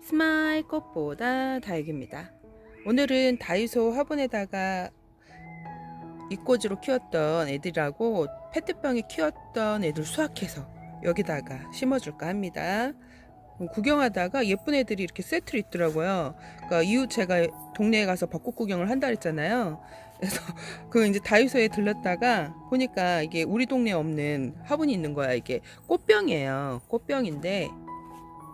스마일 꽃보다 다육입니다. 오늘은 다이소 화분에다가 이꼬지로 키웠던 애들하고 페트병에 키웠던 애들 수확해서 여기다가 심어줄까 합니다. 구경하다가 예쁜 애들이 이렇게 세트로 있더라고요. 그러니까 이웃 제가 동네에 가서 벚꽃 구경을 한다 했잖아요. 그래서 그 이제 다이소에 들렀다가 보니까 이게 우리 동네에 없는 화분이 있는 거야. 이게 꽃병이에요. 꽃병인데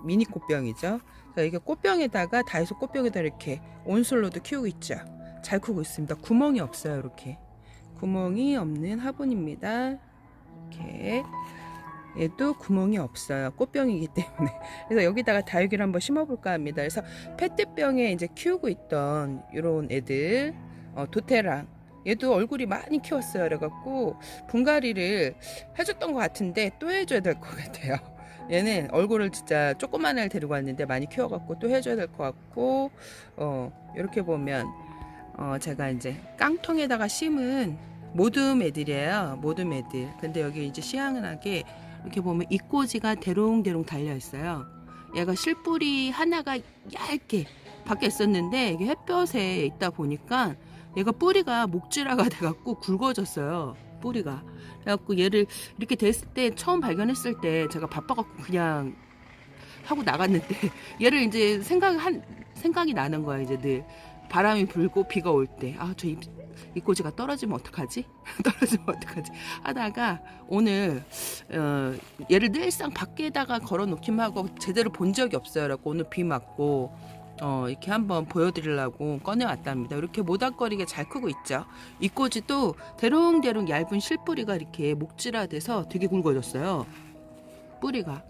미니 꽃병이죠. 이게 꽃병에다가 다이소 꽃병에다 이렇게 온솔로도 키우고 있죠. 잘 크고 있습니다. 구멍이 없어요. 이렇게 구멍이 없는 화분입니다. 이렇게 얘도 구멍이 없어요. 꽃병이기 때문에. 그래서 여기다가 다육이를 한번 심어볼까 합니다. 그래서 페트병에 이제 키우고 있던 이런 애들, 도테랑 얘도 얼굴이 많이 키웠어요. 그래갖고 분갈이를 해줬던 것 같은데 또 해줘야 될 것 같아요. 얘는 얼굴을 진짜 조그만 애를 데리고 왔는데 많이 키워갖고 또 해줘야 될 것 같고, 이렇게 보면 제가 이제 깡통에다가 심은 모둠 애들이에요. 모둠 애들. 근데 여기 이제 시원하게 이렇게 보면 이꼬지가 대롱대롱 달려 있어요. 얘가 실뿌리 하나가 얇게 밖에 있었는데 이게 햇볕에 있다 보니까 얘가 뿌리가 목질화가 돼갖고 굵어졌어요. 뿌리가. 그래갖고 얘를 이렇게 됐을 때 처음 발견했을 때 제가 바빠갖고 그냥 하고 나갔는데 얘를 이제 생각이 나는 거야. 이제 늘 바람이 불고 비가 올 때 저 이꼬지가 떨어지면 어떡하지? 떨어지면 어떡하지? 하다가 오늘 얘를 늘상 밖에다가 걸어놓기만 하고 제대로 본 적이 없어요. 그래갖고 오늘 비 맞고 이렇게 한번 보여드리려고 꺼내왔답니다. 이렇게 모닥거리게 잘 크고 있죠. 이꼬지도 대롱대롱 얇은 실뿌리가 이렇게 목질화돼서 되게 굵어졌어요. 뿌리가.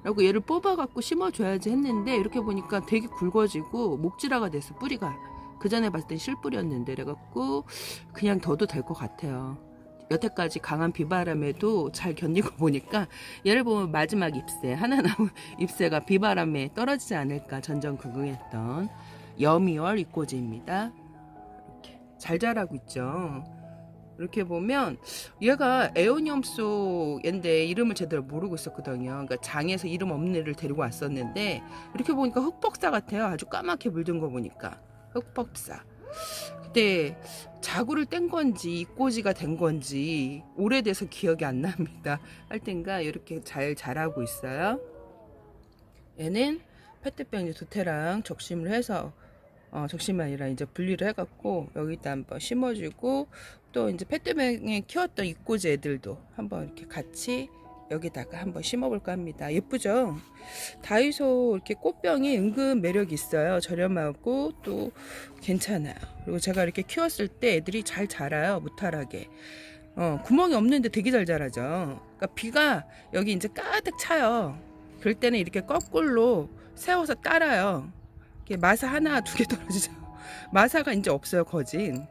그리고 얘를 뽑아갖고 심어줘야지 했는데 이렇게 보니까 되게 굵어지고 목질화가 돼서 뿌리가 그 전에 봤을 땐 실뿌리였는데 그래갖고 그냥 둬도 될 것 같아요. 여태까지 강한 비바람에도 잘 견디고 보니까 얘를 보면 마지막 잎새 하나 남은 잎새가 비바람에 떨어지지 않을까 전전긍긍했던 여미월 이꼬지입니다. 이렇게 잘 자라고 있죠. 이렇게 보면 얘가 에오니엄 속인데 이름을 제대로 모르고 있었거든요. 그러니까 장에서 이름 없는 애를 데리고 왔었는데 이렇게 보니까 흑복사 같아요. 아주 까맣게 물든 거 보니까 흑복사. 그때 자구를 뗀 건지 이꼬지가 된 건지 오래돼서 기억이 안 납니다. 하여튼가 이렇게 잘 자라고 있어요. 얘는 페트병 도태랑 적심을 해서 적심이 아니라 이제 분리를 해갖고 여기다 한번 심어주고 또 이제 페트병에 키웠던 이꼬지 애들도 한번 이렇게 같이 여기다가 한번 심어볼까 합니다. 예쁘죠? 다이소 이렇게 꽃병이 은근 매력이 있어요. 저렴하고 또 괜찮아요. 그리고 제가 이렇게 키웠을 때 애들이 잘 자라요. 무탈하게. 구멍이 없는데 되게 잘 자라죠. 그러니까 비가 여기 이제 가득 차요. 그럴 때는 이렇게 거꾸로 세워서 깔아요. 이렇게 마사 하나 두 개 떨어지죠. 마사가 이제 없어요. 거진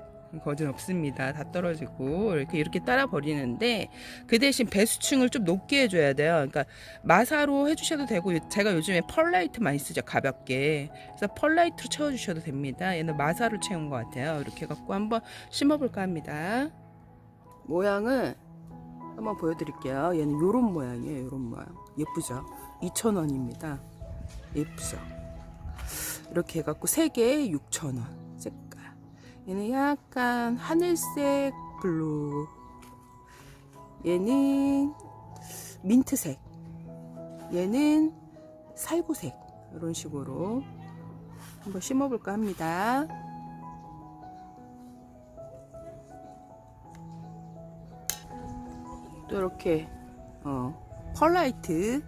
없습니다. 다 떨어지고 이렇게 따라 버리는데 그 대신 배수층을 좀 높게 해줘야 돼요. 그러니까 마사로 해주셔도 되고 제가 요즘에 펄라이트 많이 쓰죠. 가볍게. 그래서 펄라이트로 채워주셔도 됩니다. 얘는 마사로 채운 것 같아요. 이렇게 갖고 한번 심어볼까 합니다. 모양을 한번 보여드릴게요. 얘는 요런 모양이에요. 요런 모양. 예쁘죠? 2,000원입니다. 예쁘죠? 이렇게 해갖고 3개에 6,000원 색깔. 얘는 약간 하늘색 블루, 얘는 민트색, 얘는 살구색. 이런 식으로 한번 심어볼까 합니다. 또 이렇게 펄라이트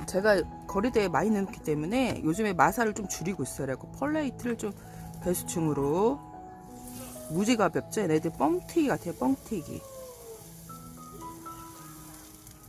제가 거리대에 많이 넣기 때문에 요즘에 마사를 좀 줄이고 있어요. 그래서 펄라이트를 좀 배수층으로. 무지 가볍죠? 얘네들 뻥튀기 같아요. 뻥튀기.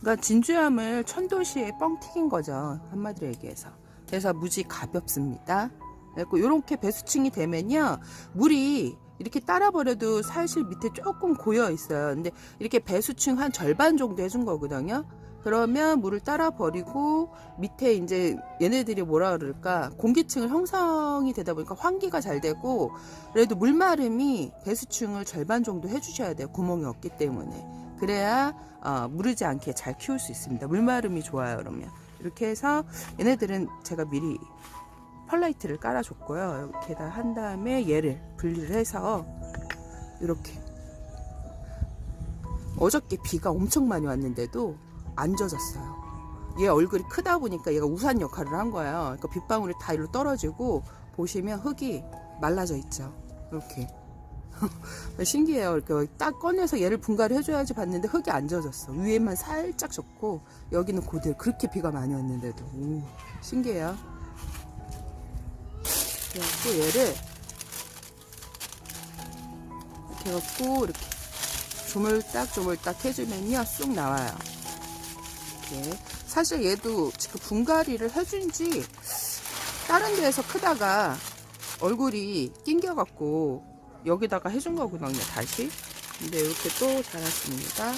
그러니까 진주함을 천도시에 뻥튀긴 거죠. 한마디로 얘기해서. 그래서 무지 가볍습니다. 그리고 이렇게 배수층이 되면요, 물이 이렇게 따라 버려도 사실 밑에 조금 고여 있어요. 근데 이렇게 배수층 한 절반 정도 해준 거거든요. 그러면 물을 따라 버리고 밑에 이제 얘네들이 뭐라 그럴까, 공기층을 형성이 되다 보니까 환기가 잘 되고, 그래도 물마름이 배수층을 절반 정도 해주셔야 돼요. 구멍이 없기 때문에. 그래야 무르지 않게 잘 키울 수 있습니다. 물마름이 좋아요. 그러면 이렇게 해서 얘네들은 제가 미리 펄라이트를 깔아줬고요. 이렇게다 한 다음에 얘를 분리를 해서 이렇게, 어저께 비가 엄청 많이 왔는데도 안 젖었어요. 얘 얼굴이 크다 보니까 얘가 우산 역할을 한 거예요. 그러니까 빗방울이 다 일로 떨어지고 보시면 흙이 말라져 있죠. 이렇게. 신기해요. 이렇게 딱 꺼내서 얘를 분갈이 해줘야지 봤는데 흙이 안 젖었어. 위에만 살짝 젖고 여기는 그대로. 그렇게 비가 많이 왔는데도. 오, 신기해요. 그래갖고 얘를 이렇게 해갖고 이렇게 조물딱 해주면요 쑥 나와요. 이렇게. 사실 얘도 지금 분갈이를 해준 지 다른 데에서 크다가 얼굴이 낑겨갖고 여기다가 해준 거거든요, 다시. 근데 이렇게 또 자랐습니다.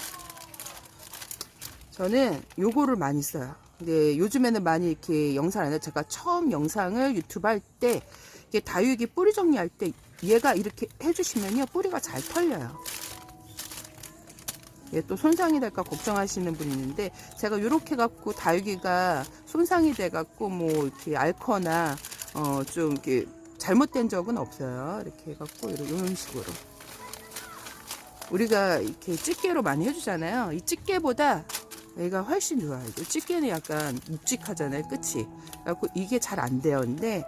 저는 요거를 많이 써요. 근데 요즘에는 많이 이렇게 영상 안 해요. 제가 처음 영상을 유튜브 할 때, 이게 다육이 뿌리 정리할 때 얘가 이렇게 해주시면요, 뿌리가 잘 털려요. 얘 또 손상이 될까 걱정하시는 분이 있는데, 제가 이렇게 갖고 다육이가 손상이 돼갖고 뭐 이렇게 앓거나 좀 이렇게 잘못된 적은 없어요. 이렇게 해갖고 이런 식으로 우리가 이렇게 집게로 많이 해주잖아요. 이 집게보다 얘가 훨씬 좋아요. 집게는 약간 묵직하잖아요, 끝이. 그래갖고 이게 잘 안 돼요. 근데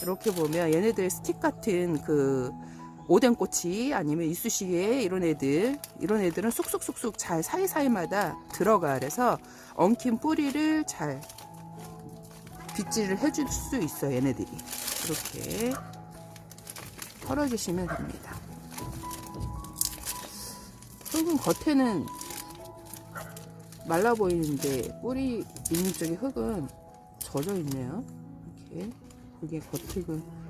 이렇게 보면 얘네들 스틱 같은 그 오뎅꼬치 아니면 이쑤시개 이런 애들은 쑥쑥쑥쑥 잘 사이사이마다 들어가. 그래서 엉킨 뿌리를 잘 빗질을 해줄 수 있어요. 얘네들이 이렇게 털어주시면 됩니다. 흙은 겉에는 말라 보이는데 뿌리 있는 쪽에 흙은 젖어 있네요. 이렇게 그게 겉흙은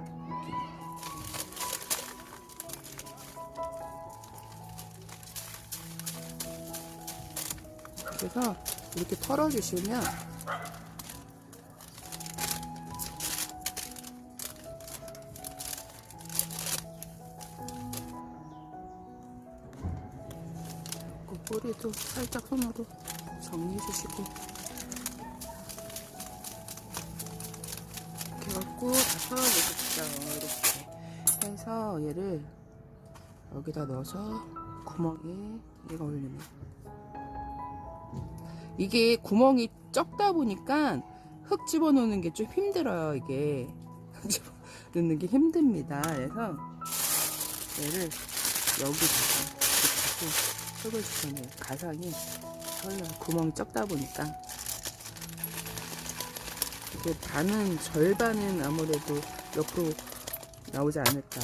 그래서 이렇게 털어주시면 그 뿌리도 살짝 손으로 정리해 주시고 이렇게 갖고 다 털어주십시오. 이렇게 해서 얘를 여기다 넣어서 구멍에 얘가 올리면, 이게 구멍이 적다 보니까 흙 집어넣는 게 좀 힘들어요. 이게 집어넣는 게 힘듭니다. 그래서 얘를 여기다가 흙을 집어넣어요. 가상이 털려요. 구멍이 적다 보니까. 이게 절반은 아무래도 옆으로 나오지 않을까.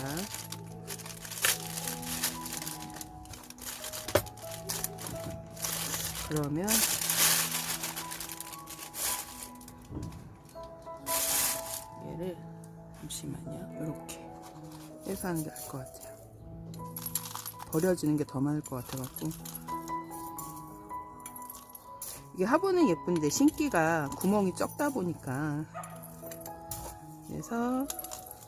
그러면 얘를 잠시만요. 이렇게 해서 하는 게 나을 것 같아요. 버려지는 게 더 많을 것 같아갖고. 이게 화분은 예쁜데 심기가 구멍이 적다 보니까, 그래서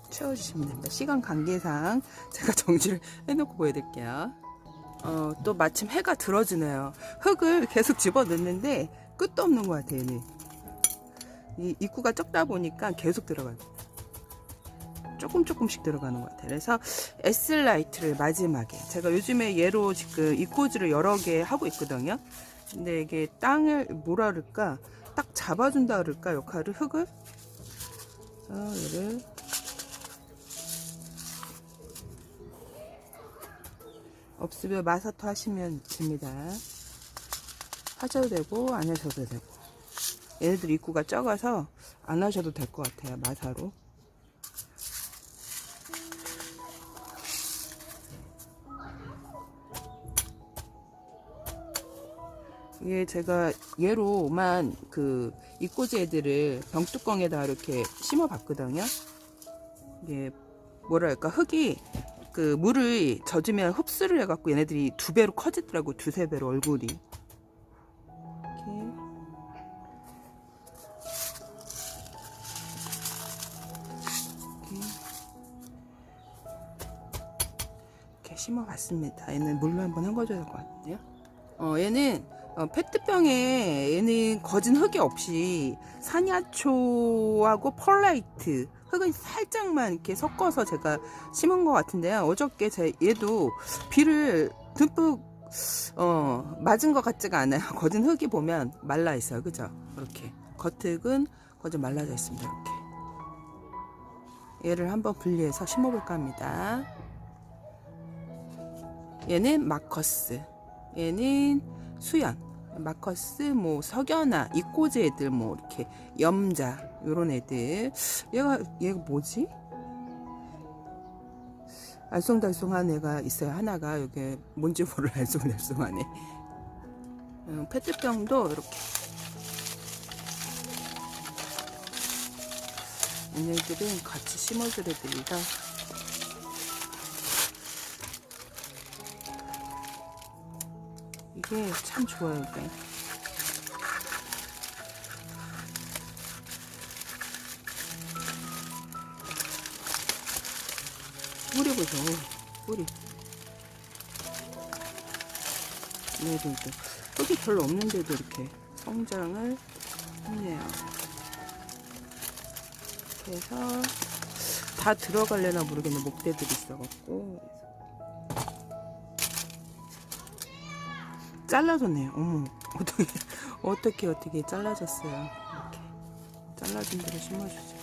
채워주시면 됩니다. 시간 관계상 제가 정지를 해놓고 보여드릴게요. 또 마침 해가 들어지네요. 흙을 계속 집어넣는데 끝도 없는 것 같아요. 얘는. 이 입구가 적다 보니까 계속 들어가요. 조금씩 들어가는 것 같아요. 그래서 S라이트를 마지막에, 제가 요즘에 얘로 지금 입꼬지를 여러 개 하고 있거든요. 근데 이게 땅을 뭐라 그럴까, 딱 잡아준다 그럴까, 역할을, 흙을. 얘를 없으면 마사토 하시면 됩니다. 하셔도 되고 안 하셔도 되고. 얘네들 입구가 적어서 안 하셔도 될 것 같아요. 마사로. 이게 제가 얘로만 그 이꼬지 애들을 병뚜껑에다 이렇게 심어 봤거든요. 이게 뭐랄까, 흙이 그 물을 젖으면 흡수를 해갖고 얘네들이 2배로 커지더라고. 2~3배로 얼굴이. 이렇게 심어 봤습니다. 얘는 물로 한번 헹궈줘야 될 것 같아요. 얘는 페트병에 얘는 거진 흙이 없이 산야초하고 펄라이트 흙은 살짝만 이렇게 섞어서 제가 심은 것 같은데요. 어저께 얘도 비를 듬뿍 맞은 것 같지가 않아요. 거진 흙이 보면 말라 있어요. 그죠? 이렇게 겉흙은 거진 말라져 있습니다. 이렇게 얘를 한번 분리해서 심어볼까 합니다. 얘는 마커스, 얘는 수연, 마커스, 뭐 석연아, 이꼬즈 애들, 뭐 이렇게 염자 요런 애들. 얘가 뭐지? 알쏭달쏭한 애가 있어요. 하나가 여기 뭔지 모를 알쏭달쏭하네. 페트병도 이렇게 얘네들은 같이 심어줄 애들이라 이게 참 좋아요. 이게 뿌리 보죠. 뿌리 얘네들도 흙이 별로 없는데도 이렇게 성장을 했네요. 이렇게 해서 다 들어갈래나 모르겠네. 목대들이 있어갖고 잘라졌네요. 어머, 어떻게 잘라졌어요. 이렇게 잘라진 대로 심어주죠.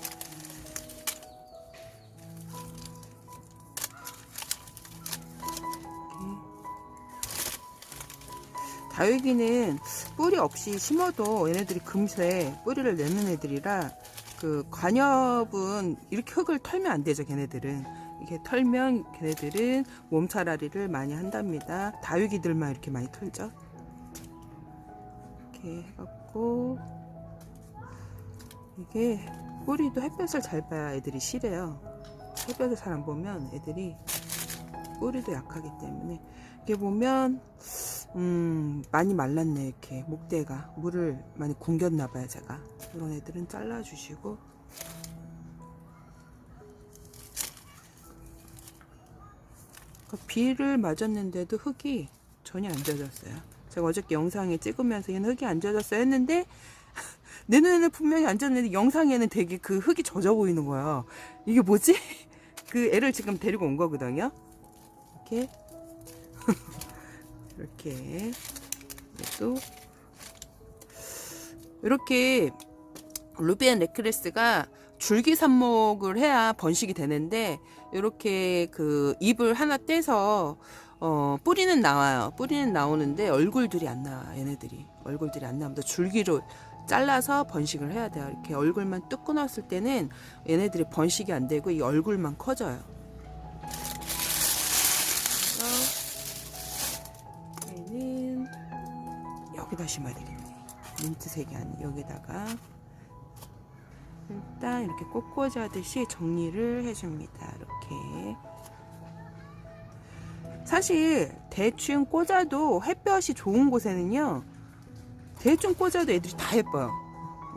다육이는 뿌리 없이 심어도 얘네들이 금세 뿌리를 내는 애들이라 그 관엽은 이렇게 흙을 털면 안 되죠. 걔네들은 이렇게 털면 걔네들은 몸살아리를 많이 한답니다. 다육이들만 이렇게 많이 털죠. 이렇게 해갖고 이게 뿌리도 햇볕을 잘 봐야 애들이 실해요. 햇볕을 잘 안 보면 애들이 뿌리도 약하기 때문에 이렇게 보면 많이 말랐네. 이렇게 목대가 물을 많이 굶겼나 봐요. 제가 이런 애들은 잘라주시고 비를 맞았는데도 흙이 전혀 안 젖었어요. 제가 어저께 영상에 찍으면서 얘는 흙이 안 젖었어요 했는데 내 눈에는 분명히 안 젖었는데 영상에는 되게 그 흙이 젖어 보이는 거야. 이게 뭐지? 그 애를 지금 데리고 온 거거든요. 이렇게 이렇게 또 이렇게 루비안 necklace가 줄기 삽목을 해야 번식이 되는데 이렇게 그 잎을 하나 떼서 뿌리는 나와요. 뿌리는 나오는데 얼굴들이 안 나와. 얘네들이 얼굴들이 안 나옵니다. 줄기로 잘라서 번식을 해야 돼요. 이렇게 얼굴만 뚝 끊었을 때는 얘네들이 번식이 안 되고 이 얼굴만 커져요. 얘는 여기다 심어야 되겠네. 민트색이 아닌 여기다가 일단 이렇게 꽃 꽂아듯이 정리를 해줍니다. 이렇게 사실 대충 꽂아도 햇볕이 좋은 곳에는요, 대충 꽂아도 애들이 다 예뻐요.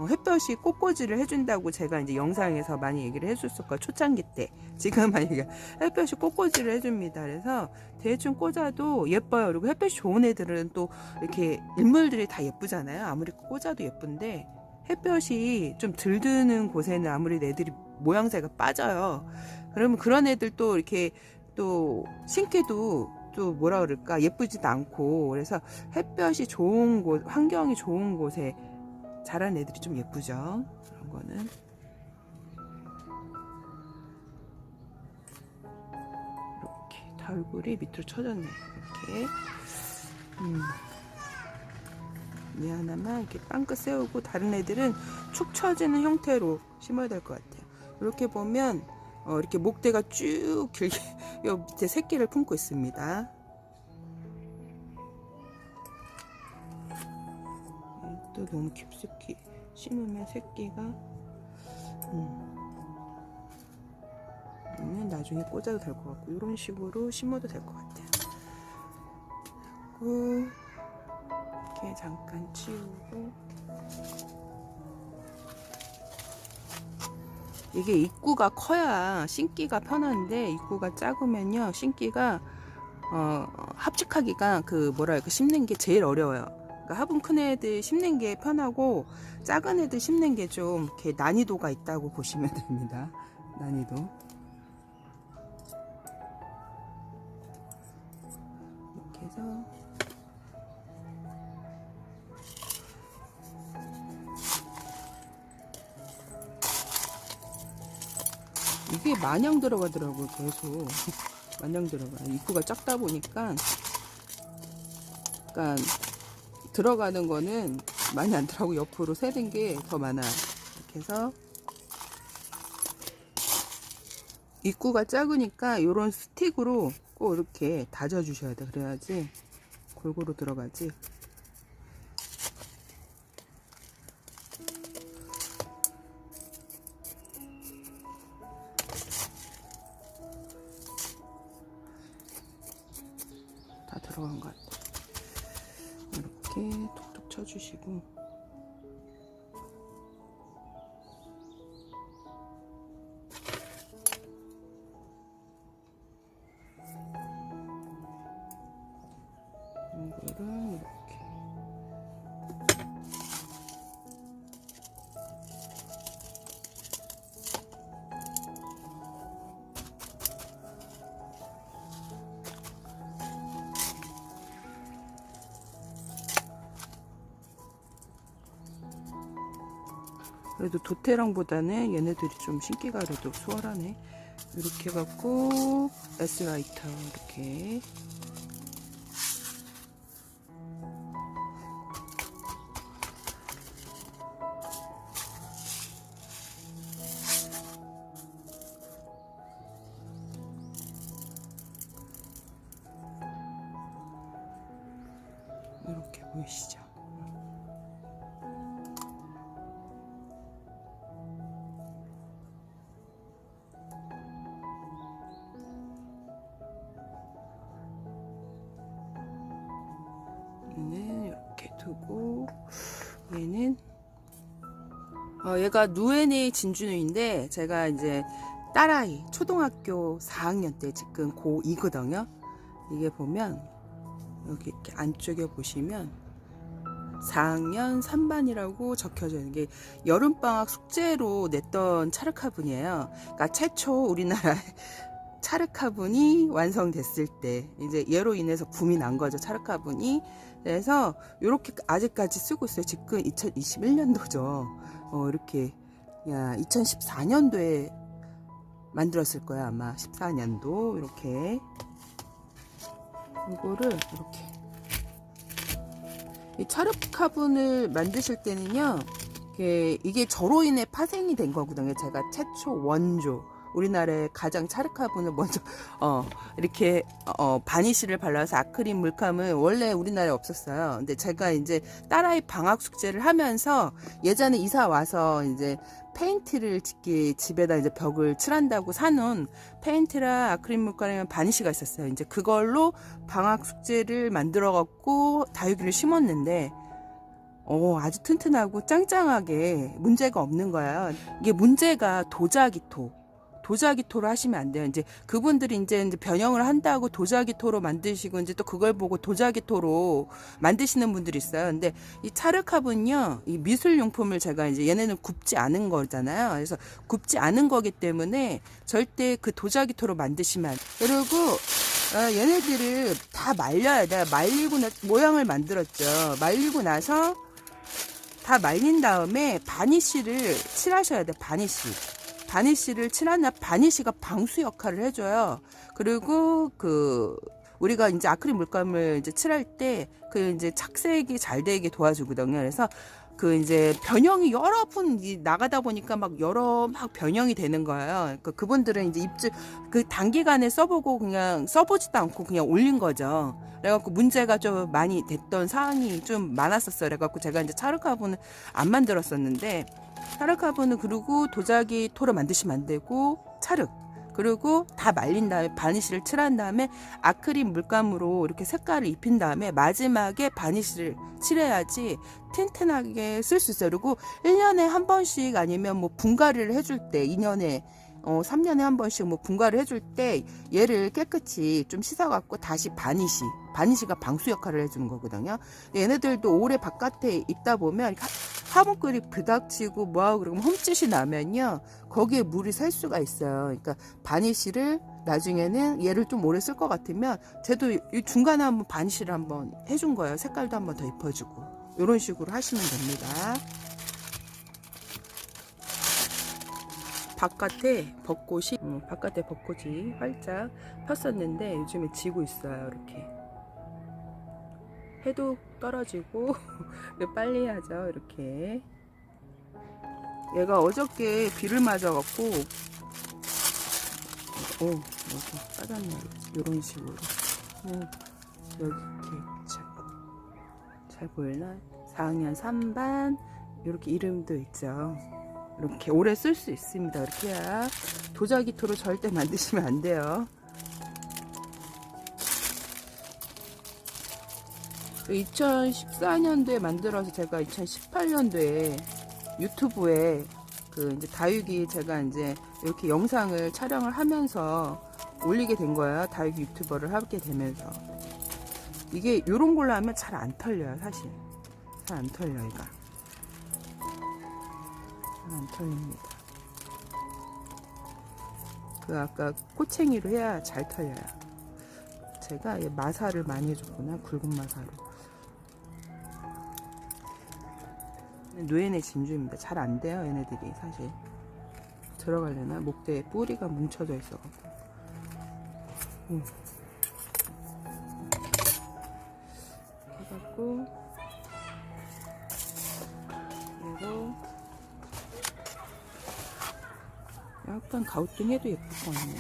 햇볕이 꽃꽂이를 해준다고 제가 이제 영상에서 많이 얘기를 해줬을 거예요. 초창기 때. 지금 만약에 햇볕이 꽃꽂이를 해줍니다. 그래서 대충 꽂아도 예뻐요. 그리고 햇볕이 좋은 애들은 또 이렇게 인물들이 다 예쁘잖아요. 아무리 꽂아도 예쁜데 햇볕이 좀 덜 드는 곳에는 아무리 애들이 모양새가 빠져요. 그러면 그런 애들 또 이렇게 또 신기도 또 뭐라 그럴까 예쁘지도 않고, 그래서 햇볕이 좋은 곳, 환경이 좋은 곳에 자란 애들이 좀 예쁘죠. 그런 거는 이렇게 다 얼굴이 밑으로 쳐졌네. 이렇게 이 하나만 이렇게 빵긋 세우고 다른 애들은 축 처지는 형태로 심어야 될 것 같아요. 이렇게 보면 이렇게 목대가 쭉 길게 요 밑에 새끼를 품고 있습니다. 또 너무 깊숙이 심으면 새끼가 나중에 꽂아도 될 것 같고, 이런 식으로 심어도 될 것 같아요. 그리고 이렇게 잠깐 치우고, 이게 입구가 커야 심기가 편한데 입구가 작으면요 심기가 합직하기가 그 뭐랄까 심는 게 제일 어려워요. 그러니까 화분 큰 애들 심는 게 편하고 작은 애들 심는 게 좀 이렇게 난이도가 있다고 보시면 됩니다. 난이도. 이렇게 해서 이게 마냥 들어가더라고요. 계속 마냥 들어가요. 입구가 작다 보니까 약간 들어가는 거는 많이 안 들어가고 옆으로 새는 게 더 많아요. 이렇게 해서 입구가 작으니까 이런 스틱으로 꼭 이렇게 다져 주셔야 돼. 그래야지 골고루 들어가지. 다 들어간 것 같아. 이렇게 톡톡 쳐주시고. 이거를 이렇게. 그래도 도테랑보다는 얘네들이 좀 신기가 그래도 수월하네. 이렇게 해갖고 S라이터 이렇게 이렇게 보이시죠? 얘는 이렇게 두고 얘는 얘가 누에네 진주누인데 제가 이제 딸아이 초등학교 4학년 때 지금 고2거든요. 이게 보면 여기 이렇게 안쪽에 보시면 4학년 3반이라고 적혀져 있는 게 여름방학 숙제로 냈던 차르카분이에요. 그러니까 최초 우리나라에 차르카분이 완성됐을 때 이제 얘로 인해서 붐이 난 거죠. 차르카분이. 그래서 이렇게 아직까지 쓰고 있어요. 지금 2021년도죠. 이렇게 2014년도에 만들었을 거야 아마. 14년도 이렇게 이거를 이렇게 이 차르카분을 만드실 때는요 이게 저로 인해 파생이 된 거거든요. 제가 최초 원조 우리나라의 가장 차르카분을 먼저 이렇게 바니쉬를 발라서 아크릴 물감은 원래 우리나라에 없었어요. 근데 제가 이제 딸아이 방학 숙제를 하면서 예전에 이사 와서 이제 페인트를 집에다 이제 벽을 칠한다고 사놓은 페인트랑 아크릴 물감이랑 바니쉬가 있었어요. 이제 그걸로 방학 숙제를 만들어 갖고 다육이를 심었는데 아주 튼튼하고 짱짱하게 문제가 없는 거예요. 이게 문제가 도자기토로 하시면 안 돼요. 이제 그분들이 이제 변형을 한다고 도자기토로 만드시고 이제 또 그걸 보고 도자기토로 만드시는 분들이 있어요. 근데 이 차르카분요, 이 미술용품을 제가 이제 얘네는 굽지 않은 거잖아요. 그래서 굽지 않은 거기 때문에 절대 그 도자기토로 만드시면 안 돼요. 그리고 얘네들을 다 말려야 돼요. 말리고 모양을 만들었죠. 말리고 나서 다 말린 다음에 바니쉬를 칠하셔야 돼요. 바니쉬를 칠하나 바니쉬가 방수 역할을 해줘요. 그리고 우리가 이제 아크릴 물감을 이제 칠할 때 이제 착색이 잘 되게 도와주거든요. 그래서 이제 변형이 여러 분 나가다 보니까 막 변형이 되는 거예요. 그분들은 이제 단기간에 써보고 그냥 써보지도 않고 그냥 올린 거죠. 그래갖고 문제가 좀 많이 됐던 사항이 좀 많았었어요. 그래갖고 제가 이제 차르카분을 안 만들었었는데 차르카분은 그리고 도자기토로 만드시면 안 되고 그리고 다 말린 다음에 바니쉬를 칠한 다음에 아크릴 물감으로 이렇게 색깔을 입힌 다음에 마지막에 바니쉬를 칠해야지 튼튼하게 쓸 수 있어요. 그리고 1년에 한 번씩 아니면 뭐 분갈이를 해줄 때 2년에 3년에 한 번씩 뭐 분갈이 해줄 때 얘를 깨끗이 좀 씻어갖고 다시 바니시가 방수 역할을 해주는 거거든요. 얘네들도 오래 바깥에 있다 보면 화분끓이 부닥치고 뭐하고 그러면 홈짓이 나면요 거기에 물이 셀 수가 있어요. 그러니까 바니시를 나중에는 얘를 좀 오래 쓸 것 같으면 쟤도 이 중간에 한번 바니시를 한번 해준 거예요. 색깔도 한번 더 입혀주고 이런 식으로 하시면 됩니다. 바깥에 벚꽃이 활짝 폈었는데 요즘에 지고 있어요. 이렇게 해도 떨어지고 빨리 해야죠. 이렇게 얘가 어저께 비를 맞아갖고 여기 빠졌네. 이런 식으로 여기 이렇게 잘 보이나? 4학년 3반 이렇게 이름도 있죠. 이렇게 오래 쓸 수 있습니다. 이렇게 해야 도자기토로 절대 만드시면 안 돼요. 2014년도에 만들어서 제가 2018년도에 유튜브에 이제 다육이 제가 이제 이렇게 영상을 촬영을 하면서 올리게 된 거예요. 다육이 유튜버를 하게 되면서 이게 요런 걸로 하면 잘 안 털려요. 사실 잘 안 털려. 얘가 안 털립니다. 아까 꼬챙이로 해야 잘 털려요. 제가 마사를 많이 해줬구나. 굵은 마사로. 노예네 진주입니다. 잘 안 돼요. 얘네들이 사실 들어가려나? 목대에 뿌리가 뭉쳐져 있어갖고. 해갖고 그리고 약간 가우뚱해도 예쁠 것 같네.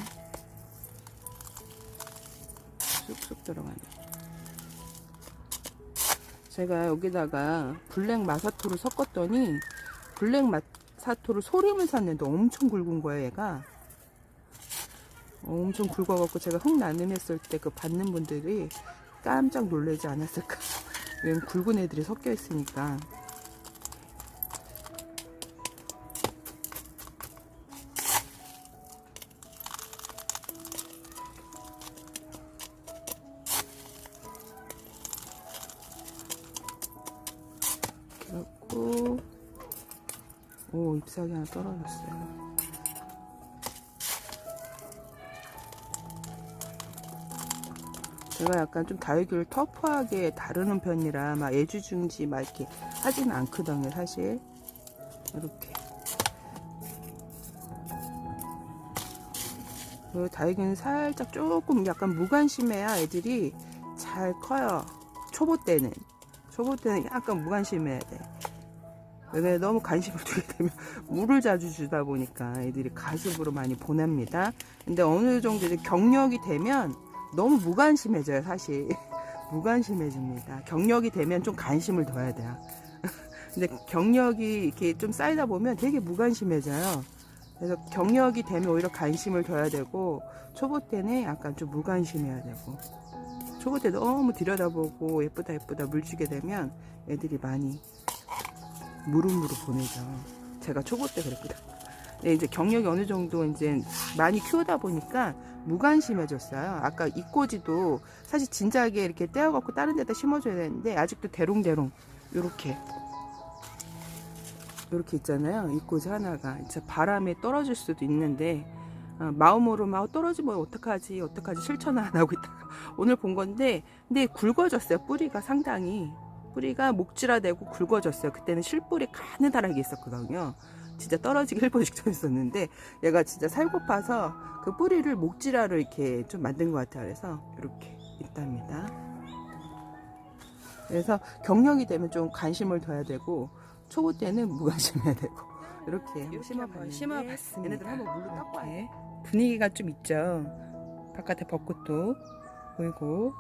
쑥쑥 들어가네. 제가 여기다가 블랙 마사토를 섞었더니 블랙 마사토를 소림을 샀는데 엄청 굵은 거예요. 얘가 엄청 굵어갖고 제가 흙 나눔했을 때 받는 분들이 깜짝 놀라지 않았을까. 왜냐면 굵은 애들이 섞여 있으니까. 그렇고 잎사귀 하나 떨어졌어요. 제가 약간 좀 다육이를 터프하게 다루는 편이라 막 애주중지 막 이렇게 하지는 않거든요. 사실 이렇게 다육이는 살짝 조금 약간 무관심해야 애들이 잘 커요. 초보 때는 약간 무관심해야 돼. 왜 너무 관심을 두게 되면 물을 자주 주다 보니까 애들이 가습으로 많이 보냅니다. 근데 어느 정도 이제 경력이 되면 너무 무관심해져요. 사실 무관심해집니다. 경력이 되면 좀 관심을 둬야 돼요. 근데 경력이 이렇게 좀 쌓이다 보면 되게 무관심해져요. 그래서 경력이 되면 오히려 관심을 둬야 되고 초보 때는 약간 좀 무관심해야 되고 초보 때 너무 들여다보고 예쁘다 물 주게 되면 애들이 많이 무릎무릎 보내죠. 제가 초보 때 그랬거든. 네, 이제 경력이 어느 정도 이제 많이 키우다 보니까 무관심해졌어요. 아까 이꼬지도 사실 진작에 이렇게 떼어갖고 다른 데다 심어줘야 되는데 아직도 대롱대롱 요렇게 있잖아요. 이꼬지 하나가 진짜 바람에 떨어질 수도 있는데 마음으로 막 떨어지면 어떡하지 실천을 안 하고 있다가 오늘 본 건데 근데 굵어졌어요. 뿌리가 상당히 뿌리가 목질화되고 굵어졌어요. 그때는 실뿌리 가느다랗게 있었거든요. 진짜 떨어지기 일보 직전이었는데 얘가 진짜 살고파서 그 뿌리를 목질화로 이렇게 좀 만든 것 같아요. 그래서 이렇게 있답니다. 그래서 경력이 되면 좀 관심을 둬야 되고 초보 때는 무관심해야 되고 이렇게 심어봤습니다. 얘네들 한번 물로 닦아요. 분위기가 좀 있죠. 바깥에 벚꽃도 보이고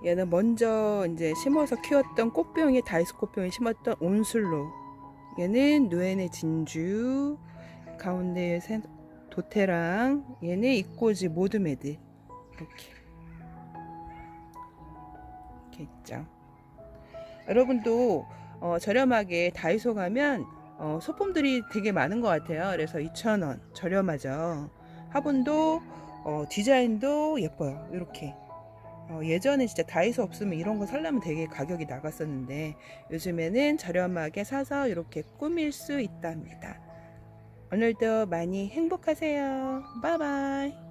얘는 먼저 이제 심어서 키웠던 꽃병에 다이소 꽃병에 심었던 온슬로 얘는 노엔의 진주 가운데에 도테랑 얘는 이꼬지 모드메드 이렇게 있죠. 여러분도 저렴하게 다이소 가면 소품들이 되게 많은 것 같아요. 그래서 2,000원 저렴하죠. 화분도 디자인도 예뻐요. 이렇게 예전에 진짜 다이소 없으면 이런 거 살려면 되게 가격이 나갔었는데 요즘에는 저렴하게 사서 이렇게 꾸밀 수 있답니다. 오늘도 많이 행복하세요. 바이바이.